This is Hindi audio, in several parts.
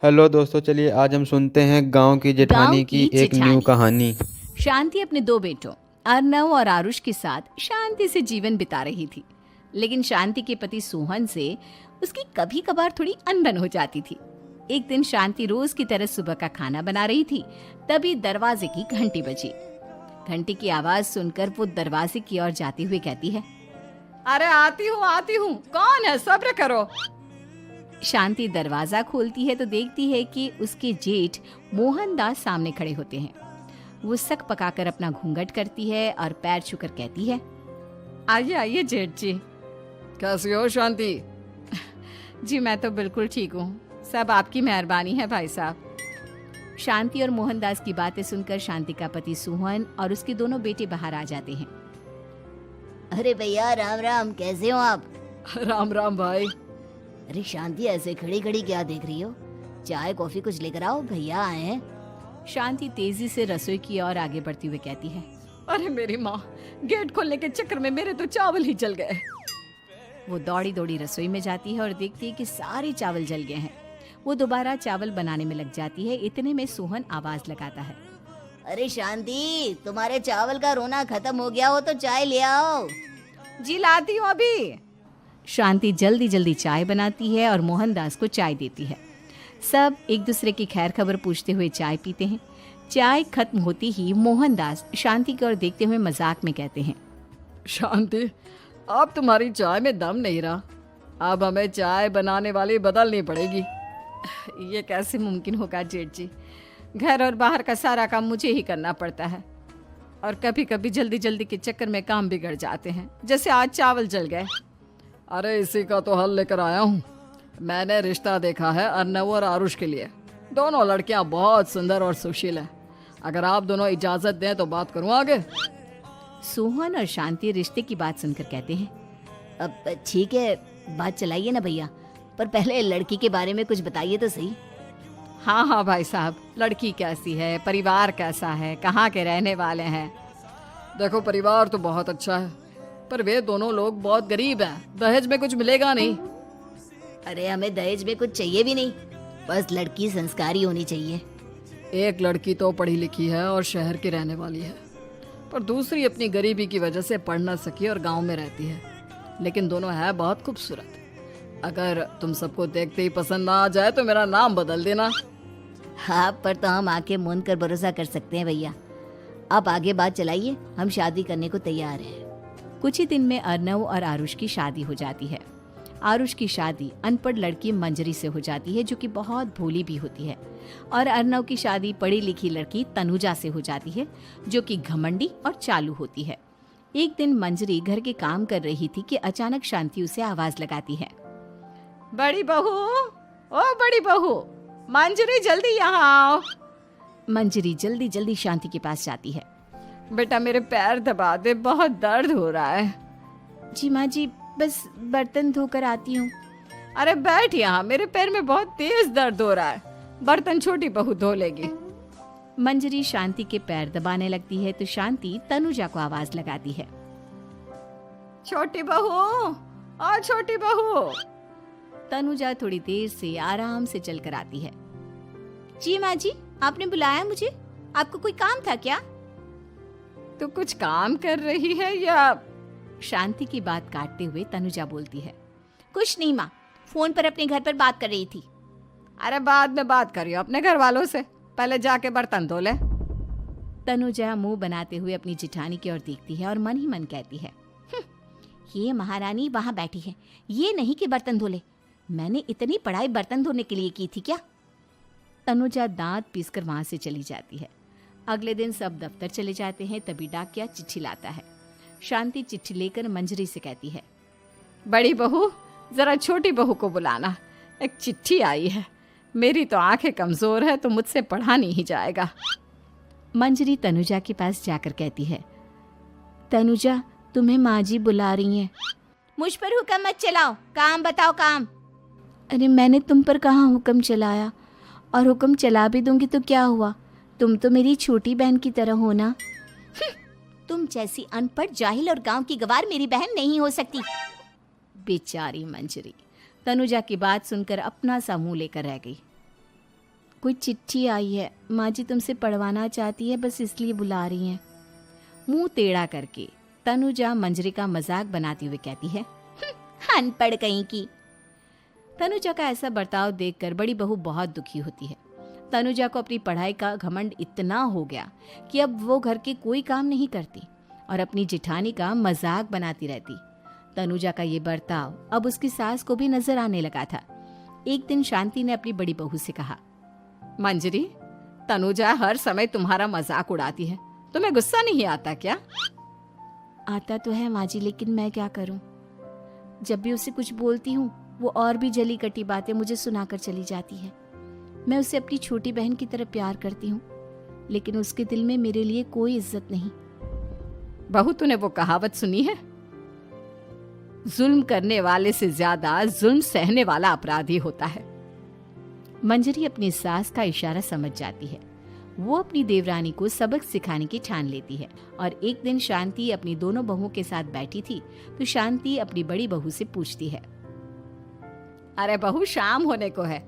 हेलो दोस्तों, चलिए आज हम सुनते हैं गांव की गांव जेठानी की की एक न्यू जेठानी। कहानी। शांति अपने दो बेटों अर्नव और आरुष के साथ शांति से जीवन बिता रही थी। लेकिन शांति के पति सोहन से उसकी कभी कभार थोड़ी अनबन हो जाती थी। एक दिन शांति रोज की तरह सुबह का खाना बना रही थी, तभी दरवाजे की घंटी बजी। घंटी की आवाज सुनकर वो दरवाजे की ओर जाते हुए कहती है, अरे आती हूँ, कौन है? सब्र करो। शांति दरवाजा खोलती है तो देखती है कि उसके जेठ मोहनदास सामने खड़े होते हैं। वो सक पकाकर अपना घूंघट करती है और पैर छूकर कहती है, आइए आइए जेठ जी। कैसी हो शांति? जी मैं तो बिल्कुल ठीक हूँ, सब आपकी मेहरबानी है भाई साहब। शांति और मोहनदास की बातें सुनकर शांति का पति सोहन और उसके दोनों बेटे बाहर आ जाते हैं। अरे भैया राम राम, कैसे हो आप? राम राम भाई। अरे शांति, ऐसे खड़ी खड़ी क्या देख रही हो? चाय कॉफी कुछ लेकर आओ, भैया आए हैं। शांति तेजी से रसोई की ओर आगे बढ़ती हुई कहती है, अरे मेरी माँ, गेट खोलने के चक्कर में मेरे तो चावल ही जल गए। वो दौड़ी दौड़ी रसोई में जाती है और देखती है कि सारे चावल जल गए हैं। वो दोबारा चावल बनाने में लग जाती है। इतने में सोहन आवाज लगाता है, अरे शांति, तुम्हारे चावल का रोना खत्म हो गया हो तो चाय ले आओ। जी लाती हूँ अभी। शांति जल्दी जल्दी चाय बनाती है और मोहनदास को चाय देती है। सब एक दूसरे की खैर खबर पूछते हुए चाय पीते हैं। चाय खत्म होती ही मोहनदास शांति की ओर देखते हुए मजाक में कहते हैं, शांति, अब तुम्हारी चाय में दम नहीं रहा, अब हमें चाय बनाने वाली बदलनी पड़ेगी। ये कैसे मुमकिन होगा जेठ जी? घर और बाहर का सारा काम मुझे ही करना पड़ता है और कभी कभी जल्दी जल्दी के चक्कर में काम बिगड़ जाते हैं, जैसे आज चावल जल गए। अरे इसी का तो हल लेकर आया हूँ। मैंने रिश्ता देखा है अर्नव और आरुष के लिए। दोनों लड़कियां बहुत सुंदर और सुशील हैं। अगर आप दोनों इजाजत दें तो बात करूँ आगे। सोहन और शांति रिश्ते की बात सुनकर कहते हैं, अब ठीक है, बात चलाइए ना भैया, पर पहले लड़की के बारे में कुछ बताइए तो सही। हाँ हाँ भाई साहब, लड़की कैसी है, परिवार कैसा है, कहाँ के रहने वाले हैं? देखो, परिवार तो बहुत अच्छा है, पर वे दोनों लोग बहुत गरीब हैं। दहेज में कुछ मिलेगा नहीं। अरे हमें दहेज में कुछ चाहिए भी नहीं, बस लड़की संस्कारी होनी चाहिए। एक लड़की तो पढ़ी लिखी है और शहर की रहने वाली है, पर दूसरी अपनी गरीबी की वजह से पढ़ न सकी और गांव में रहती है। लेकिन दोनों है बहुत खूबसूरत। अगर तुम सबको देखते ही पसंद ना आ जाए तो मेरा नाम बदल देना। हाँ, पर तो हम आके मूंद कर भरोसा कर सकते हैं भैया। आप आगे बात चलाइए, हम शादी करने को तैयार हैं। कुछ ही दिन में अर्नव और आरुष की शादी हो जाती है। आरुष की शादी अनपढ़ लड़की मंजरी से हो जाती है, जो कि बहुत भोली भी होती है। और अर्नव की शादी पढ़ी लिखी लड़की तनुजा से हो जाती है, जो कि घमंडी और चालू होती है। एक दिन मंजरी घर के काम कर रही थी कि अचानक शांति उसे आवाज लगाती है, बड़ी बहू, ओ बड़ी बहू, मंजरी जल्दी यहाँ आओ। मंजरी जल्दी जल्दी शांति के पास जाती है। बेटा मेरे पैर दबा दे, बहुत दर्द हो रहा है। जी माँ जी, बस बर्तन धोकर आती हूँ। अरे बैठ यहाँ, मेरे पैर में बहुत तेज दर्द हो रहा है। बर्तन छोटी बहू धो लेगी। मंजरी शांति के पैर दबाने लगती है तो शांति तनुजा को आवाज लगाती है, छोटी बहू, ओ छोटी बहू। तनुजा थोड़ी देर से आराम से चलकर आती है। जी माँ जी, आपने बुलाया मुझे? आपको कोई काम था क्या? तू कुछ काम कर रही है या? शांति की बात काटते हुए तनुजा बोलती है, कुछ नहीं माँ, फोन पर अपने घर पर बात कर रही थी। अरे बाद में बात करियो अपने घर वालों से, पहले जाके बर्तन धो ले। तनुजा मुंह बनाते हुए अपनी जेठानी की ओर देखती है और मन ही मन कहती है, ये महारानी वहाँ बैठी है, ये नहीं कि बर्तन धो ले। मैंने इतनी पढ़ाई बर्तन धोने के लिए की थी क्या? तनुजा दांत पीसकर वहां से चली जाती है। अगले दिन सब दफ्तर चले जाते हैं, तभी डाकिया चिट्ठी लाता है। शांति चिट्ठी लेकर मंजरी से कहती है, बड़ी बहू, जरा छोटी बहू को बुलाना, एक चिट्ठी आई है। मेरी तो आंखें कमजोर है तो मुझसे पढ़ा नहीं जाएगा। मंजरी तनुजा के पास जाकर कहती है, तनुजा, तुम्हें माँ जी बुला रही हैं। मुझ पर हुक्म मत चलाओ, काम बताओ काम। अरे मैंने तुम पर कहाँ हुक्म चलाया, और हुक्म चला भी दूंगी तो क्या हुआ? तुम तो मेरी छोटी बहन की तरह हो ना। तुम जैसी अनपढ़, जाहिल और गांव की गवार मेरी बहन नहीं हो सकती। बेचारी मंजरी तनुजा की बात सुनकर अपना सा मुंह लेकर रह गई। कोई चिट्ठी आई है, माँ जी तुमसे पढ़वाना चाहती है, बस इसलिए बुला रही हैं। मुंह टेढ़ा करके तनुजा मंजरी का मजाक बनाती हुए कहती है, अनपढ़ कहीं की। तनुजा का ऐसा बर्ताव देखकर बड़ी बहू बहुत दुखी होती है। तनुजा को अपनी पढ़ाई का घमंड इतना हो गया कि अब वो घर के कोई काम नहीं करती और अपनी जेठानी का मजाक बनाती रहती। तनुजा का ये बर्ताव अब उसकी सास को भी नजर आने लगा था। एक दिन शांति ने अपनी बड़ी बहू से कहा, मंजरी, तनुजा हर समय तुम्हारा मजाक उड़ाती है, तुम्हें गुस्सा नहीं आता क्या? आता तो है माँ जी, लेकिन मैं क्या करूं? जब भी उसे कुछ बोलती हूँ वो और भी जली कटी बातें मुझे सुनाकर चली जाती है। मैं उसे अपनी छोटी बहन की तरह प्यार करती हूँ, लेकिन उसके दिल में मेरे लिए कोई इज्जत नहीं। बहू, तूने वो कहावत सुनी है, जुल्म करने वाले से ज्यादा जुल्म सहने वाला अपराधी होता है। मंजरी अपनी सास का इशारा समझ जाती है। वो अपनी देवरानी को सबक सिखाने की ठान लेती है और एक दिन शांति अपनी दोनों बहुओं के साथ बैठी थी तो शांति अपनी बड़ी बहू से पूछती है, अरे बहू, शाम होने को है,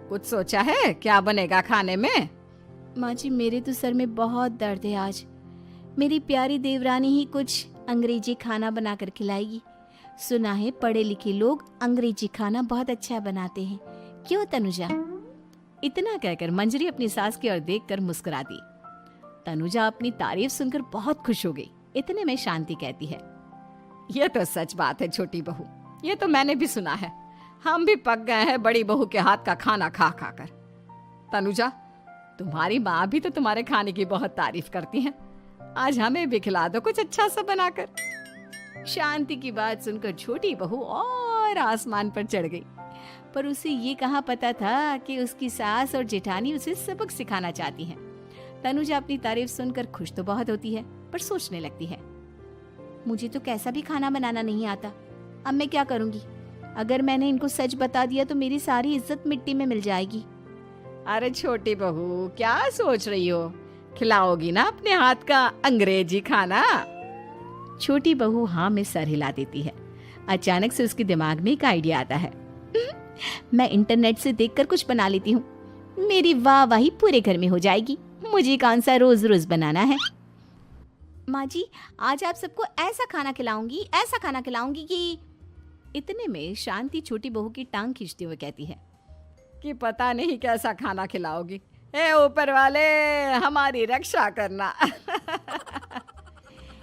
कुछ सोचा है क्या बनेगा खाने में? माँ जी, मेरे तो सर में बहुत दर्द है आज। मेरी प्यारी देवरानी ही कुछ अंग्रेजी खाना बनाकर खिलाएगी। सुना है पढ़े लिखे लोग अंग्रेजी खाना बहुत अच्छा बनाते हैं, क्यों तनुजा? इतना कहकर मंजरी अपनी सास की ओर देखकर मुस्कुरा दी। तनुजा अपनी तारीफ सुनकर बहुत खुश हो गई। इतने में शांति कहती है, ये तो सच बात है छोटी बहू, ये तो मैंने भी सुना है। हम भी पक गए हैं बड़ी बहू के हाथ का खाना खा खा कर। तनुजा, तुम्हारी माँ भी तो तुम्हारे खाने की बहुत तारीफ करती हैं। आज हमें भी खिला दो कुछ अच्छा सा बनाकर। शांति की बात सुनकर छोटी बहू और आसमान पर चढ़ गई, पर उसे ये कहाँ पता था कि उसकी सास और जेठानी उसे सबक सिखाना चाहती हैं। तनुजा अपनी तारीफ सुनकर खुश तो बहुत होती है, पर सोचने लगती है, मुझे तो कैसा भी खाना बनाना नहीं आता। अब मैं क्या करूंगी? अगर मैंने इनको सच बता दिया तो मेरी सारी इज्जत मिट्टी में मिल जाएगी। अरे छोटी बहू, क्या सोच रही हो? खिलाओगी ना अपने हाथ का अंग्रेजी खाना? छोटी बहू हाँ में सर हिला देती है। अचानक से उसके दिमाग में एक आइडिया आता है। मैं इंटरनेट से देखकर कुछ बना लेती हूँ, मेरी वाहवाही पूरे घर में हो जाएगी। मुझे कौन सा रोज रोज बनाना है। माँ जी, आज आप सबको ऐसा खाना खिलाऊंगी, ऐसा खाना खिलाऊंगी कि। इतने में शांति छोटी बहू की टांग खींचते हुए कहती है कि पता नहीं कैसा खाना खिलाओगी। ए ऊपर वाले, हमारी रक्षा करना।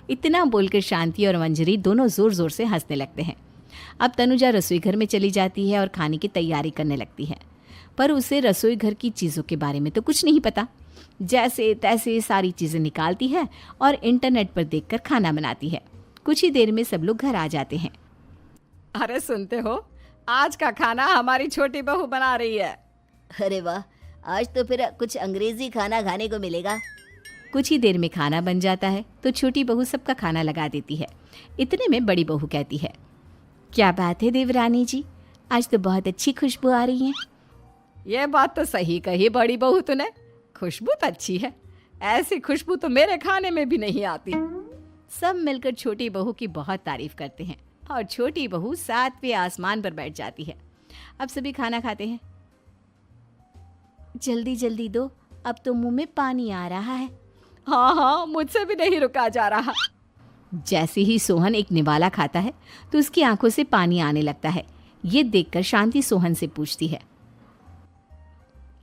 इतना बोलकर शांति और मंजरी दोनों जोर जोर से हंसने लगते हैं। अब तनुजा रसोई घर में चली जाती है और खाने की तैयारी करने लगती है, पर उसे रसोई घर की चीज़ों के बारे में तो कुछ नहीं पता। जैसे तैसे सारी चीज़ें निकालती है और इंटरनेट पर देखकर खाना बनाती है। कुछ ही देर में सब लोग घर आ जाते हैं। अरे सुनते हो, आज का खाना हमारी छोटी बहू बना रही है। अरे वाह, आज तो फिर कुछ अंग्रेजी खाना खाने को मिलेगा। कुछ ही देर में खाना बन जाता है तो छोटी बहू सबका खाना लगा देती है। इतने में बड़ी बहू कहती है, क्या बात है देवरानी जी, आज तो बहुत अच्छी खुशबू आ रही है। ये बात तो सही कही बड़ी बहू तूने, खुशबू तो अच्छी है। ऐसी खुशबू तो मेरे खाने में भी नहीं आती। सब मिलकर छोटी बहू की बहुत तारीफ करते हैं और छोटी बहू 7वें आसमान पर बैठ जाती है। अब सभी खाना खाते हैं। जल्दी जल्दी दो, अब तो मुंह में पानी आ रहा है। हाँ हाँ, मुझसे भी नहीं रुका जा रहा। जैसे ही सोहन एक निवाला खाता है तो उसकी आंखों से पानी आने लगता है। ये देखकर शांति सोहन से पूछती है,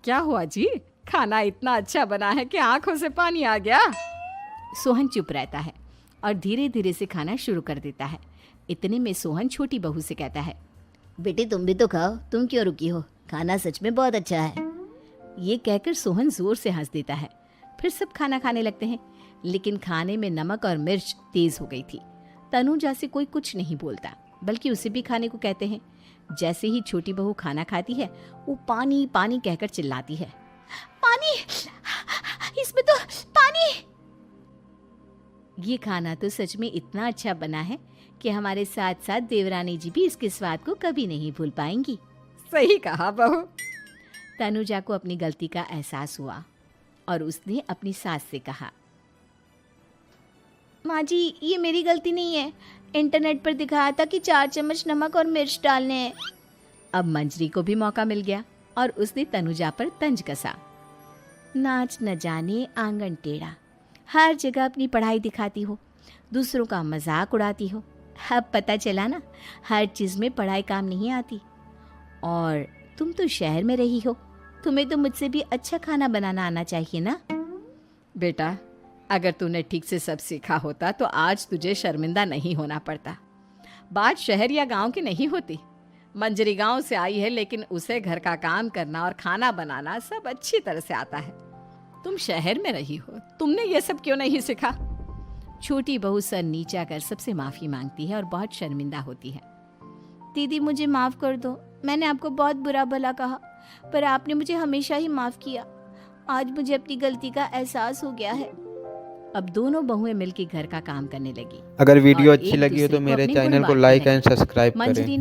क्या हुआ जी, खाना इतना अच्छा बना है कि आंखों से पानी आ गया? सोहन चुप रहता है और धीरे धीरे से खाना शुरू कर देता है। इतने में सोहन छोटी बहू से कहता है, बेटी तुम भी तो खाओ, तुम क्यों रुकी हो? खाना सच में बहुत अच्छा है। ये कहकर सोहन जोर से हंस देता है। फिर सब खाना खाने लगते हैं, लेकिन खाने में नमक और मिर्च तेज हो गई थी। तनुजा से कोई कुछ नहीं बोलता, बल्कि उसे भी खाने को कहते हैं। जैसे ही छोटी बहू खाना खाती है वो पानी पानी कहकर चिल्लाती है, पानी, इसमें तो पानी। ये खाना तो सच में इतना अच्छा बना है कि हमारे साथ साथ देवरानी जी भी इसके स्वाद को कभी नहीं भूल पाएंगी। सही कहा बहू। तनुजा को अपनी गलती का एहसास हुआ और उसने अपनी सास से कहा, माँ जी ये मेरी गलती नहीं है, इंटरनेट पर दिखाया था कि 4 चम्मच नमक और मिर्च डालने हैं। अब मंजरी को भी मौका मिल गया और उसने तनुजा पर तंज कसा। नाच न जाने आंगन टेढ़ा, हर जगह अपनी पढ़ाई दिखाती हो, दूसरों का मजाक उड़ाती हो। अब पता चला ना, हर चीज़ में पढ़ाई काम नहीं आती। और तुम तो शहर में रही हो, तुम्हें तो मुझसे भी अच्छा खाना बनाना आना चाहिए ना। बेटा, अगर तूने ठीक से सब सीखा होता तो आज तुझे शर्मिंदा नहीं होना पड़ता। बात शहर या गांव की नहीं होती। मंजरी गांव से आई है, लेकिन उसे घर का काम करना और खाना बनाना सब अच्छी तरह से आता है। तुम शहर में रही हो, तुमने ये सब क्यों नहीं सीखा? छोटी बहू सर नीचा कर सबसे माफ़ी मांगती है और बहुत शर्मिंदा होती है। दीदी मुझे माफ़ कर दो, मैंने आपको बहुत बुरा भला कहा, पर आपने मुझे हमेशा ही माफ़ किया। आज मुझे अपनी गलती का एहसास हो गया है। अब दोनों बहुएं मिलकर घर का काम करने लगी। अगर वीडियो और अच्छी एक लगी हो दूसरे तो को मेरे अपने गुण चैनल को बांटने लाइक लगी। एंड सब्सक्राइब करें। मंजरी